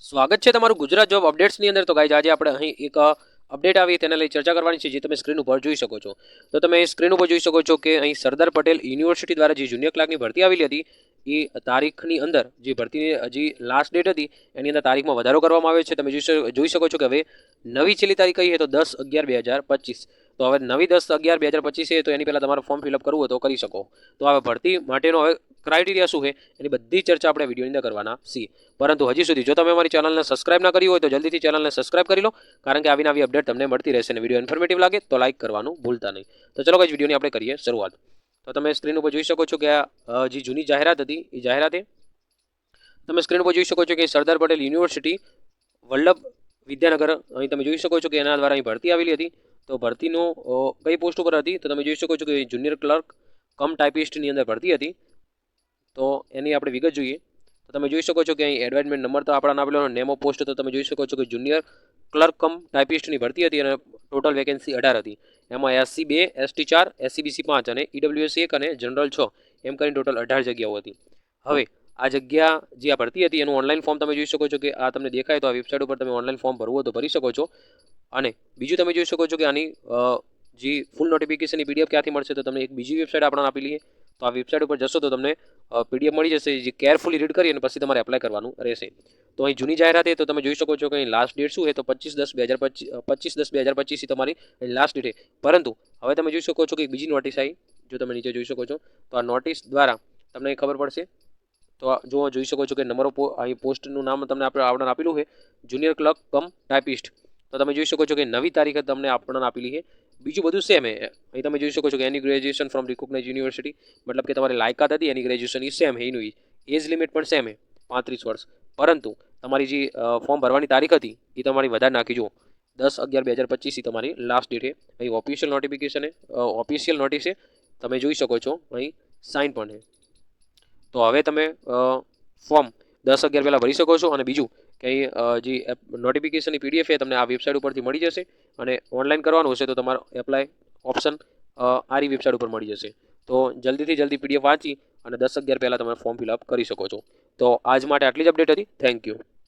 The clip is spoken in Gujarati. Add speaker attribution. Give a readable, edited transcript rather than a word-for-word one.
Speaker 1: સ્વાગત છે તમારું ગુજરાત જોબ અપડેટ્સની અંદર. તો ગાઈઝ આજે આપણે અહીં એક અપડેટ આવી તેને લઈ ચર્ચા કરવાની છે, જે તમે સ્ક્રીન ઉપર જોઈ શકો છો. તો તમે સ્ક્રીન ઉપર જોઈ શકો છો કે અહીં સરદાર પટેલ યુનિવર્સિટી દ્વારા જે જુનિયર ક્લાર્કની ભરતી આવેલી હતી એ તારીખની અંદર જે ભરતીની હજી લાસ્ટ ડેટ હતી એની અંદર તારીખમાં વધારો કરવામાં આવ્યો છે. તમે જોઈ શકો છો કે હવે નવી છેલ્લી તારીખ કઈ છે તો 10/11/2025. તો હવે નવી 10/11/2025 છે, તો એની પહેલાં તમારે ફોર્મ ફિલઅપ કરવું હોય તો કરી શકો. તો હવે ભરતી માટેનો હવે ક્રાઇટેરિયા શું છે એની બધી ચર્ચા આપણે વિડીયોની અંદર કરવાના છીએ. પરંતુ હજી સુધી જો તમે અમારી ચેનલને સબસ્ક્રાઇબ ના કરી હોય તો જલ્દીથી ચેનલને સબસ્ક્રાઇબ કરી લો, કારણ કે આવી નવી અપડેટ તમને મળતી રહેશે. અને વિડીયો ઇન્ફોર્મેટિવ લાગે તો લાઇક કરવાનું ભૂલતા નહીં. તો ચલો ગાઈઝ વિડીયોની આપણે કરીએ શરૂઆત. તો તમે સ્ક્રીન ઉપર જોઈ શકો છો કે આ જે જૂની જાહેરાત હતી એ જાહેરાતે તમે સ્ક્રીન ઉપર જોઈ શકો છો કે સરદાર પટેલ યુનિવર્સિટી વલ્લભ વિદ્યાનગર અહીં તમે જોઈ શકો છો કે એના દ્વારા અહીં ભરતી આવેલી હતી. તો ભરતીનો કઈ પોસ્ટ ઉપર હતી તો તમે જોઈ શકો છો કે જુનિયર ક્લર્ક કમ ટાઈપિસ્ટની અંદર ભરતી હતી. તો એની આપણે વિગત જોઈએ તો તમે જોઈ શકો છો કે અહીં એડવર્ટાઇઝમેન્ટ નંબર તો આપણા આપેલો, નેમ ઓફ પોસ્ટ તો તમે જોઈ શકો છો કે જુનિયર ક્લર્ક કમ ટાઈપિસ્ટની ભરતી હતી અને ટોટલ વેકેન્સી 18 હતી. એમાં SC 2, ST 4, SCBC 5 અને EWS 1 અને જનરલ 6 એમ કરીને ટોટલ 18 જગ્યાઓ હતી. હવે આ જગ્યા જે આ ભરતી હતી એનું ઓનલાઈન ફોર્મ તમે જોઈ શકો છો કે આ તમને દેખાય તો આ વેબસાઇટ ઉપર તમે ઓનલાઈન ફોર્મ ભરવું હોય તો ભરી શકો છો. અને બીજું તમે જોઈ શકો છો કે આની જે ફૂલ નોટિફિકેશનની PDF ક્યાંથી મળશે તો તમને એક બીજી વેબસાઇટ આપણે આપી લઈએ. તો આ વેબસાઇટ ઉપર જશો તો તમને PDF મળી જશે, જે કેરફુલી રીડ કરી અને પછી તમારે એપ્લાય કરવાનું રહેશે. તો અહીં જૂની જાહેરાત છે તો તમે જોઈ શકો છો કે અહીં લાસ્ટ ડેટ શું છે તો 25/10/2025 તમારી લાસ્ટ ડેટ છે. પરંતુ હવે તમે જોઈ શકો છો કે એક બીજી નોટિસ આવી, જો તમે નીચે જોઈ શકો છો તો આ નોટિસ દ્વારા તમને ખબર પડશે. તો જો જોઈ શકો છો કે નંબર ઓફ અહીં પોસ્ટનું નામ તમને આપણે આપેલું છે જુનિયર ક્લર્ક કમ ટાઈપિસ્ટ. તો તમે જોઈ શકો છો કે નવી તારીખ તમને આપણને આપેલી છે. બીજું બધું સેમ છે. અહીં તમે જોઈ શકો છો કે એની ગ્રેજ્યુએશન ફ્રોમ રિકોગ્નાઇઝ યુનિવર્સિટી, મતલબ કે તમારી લાયકાત હતી એની ગ્રેજ્યુએશન એ સેમ છે, એનું એજ લિમિટ પણ સેમ છે 35 વર્ષ. પરંતુ તમારી જે ફોર્મ ભરવાની તારીખ હતી એ તમારી વધારે નાખી જુઓ 10/11/2025 તમારી લાસ્ટ ડેટ છે. અહીં ઓફિશિયલ નોટિફિકેશન છે, ઓફિશિયલ નોટિસ છે, તમે જોઈ શકો છો અહીં સાઇન પણ છે. તો હવે તમે ફોર્મ 10/11 પહેલાં ભરી શકો છો. અને બીજું કે અહીં જે નોટિફિકેશનની PDF છે તમને આ વેબસાઇટ ઉપરથી મળી જશે. અને ઓનલાઈન કરવાનું હશે તો તમારો એપ્લાય ઓપ્શન આરી વેબસાઇટ ઉપર મળી જશે. તો જલ્દીથી જલ્દી PDF વાંચી અને 10/11 પહેલાં તમે ફોર્મ ફિલઅપ કરી શકો છો. તો આજ માટે આટલી જ અપડેટ હતી. Thank you.